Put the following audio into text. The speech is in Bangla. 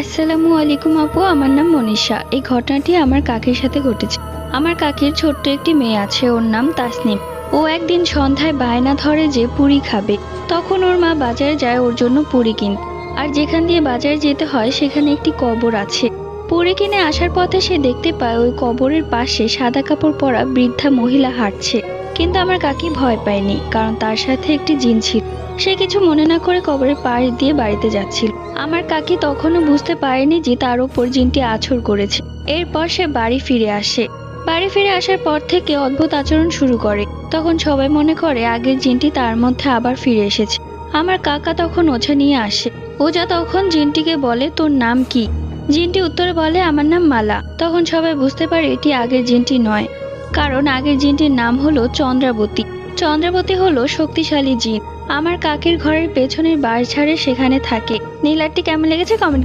আসসালামু আলাইকুম আপু, আমার নাম মনীষা। এই ঘটনাটি আমার কাকির সাথে ঘটেছে। আমার কাকির ছোট্ট একটি মেয়ে আছে, ওর নাম তাসনিম। ও একদিন সন্ধ্যায় বায়না ধরে যে পুরি খাবে। তখন ওর মা বাজারে যায় ওর জন্য পুরি কিনতে। আর যেখান দিয়ে বাজারে যেতে হয় সেখানে একটি কবর আছে। পুরি কিনে আসার পথে সে দেখতে পায় ওই কবরের পাশে সাদা কাপড় পরা বৃদ্ধা মহিলা হাঁটছে। কিন্তু আমার কাকি ভয় পায়নি, কারণ তার সাথে একটি জিন ছিল। সে কিছু মনে না করে কবরের পাশ দিয়ে বাড়িতে যাচ্ছিল। আমার কাকি তখনও বুঝতে পারেনি যে তার ওপর জিনটি আছর করেছে। এরপর সে বাড়ি ফিরে আসে। বাড়ি ফিরে আসার পর থেকে অদ্ভুত আচরণ শুরু করে। তখন সবাই মনে করে আগের জিনটি তার মধ্যে আবার ফিরে এসেছে। আমার কাকা তখন ওঝা নিয়ে আসে। ওঝা তখন জিনটিকে বলে, তোর নাম কি? জিনটি উত্তরে বলে, আমার নাম মালা। তখন সবাই বুঝতে পারে এটি আগের জিনটি নয়, কারণ আগের জিনটির নাম হলো চন্দ্রাবতী। চন্দ্রাবতী হলো শক্তিশালী জিন। আমার কাকির ঘরের পেছনের বাঁশঝাড়ে সেখানে থাকে। নীলারটি কেমন লেগেছে কমেন্ট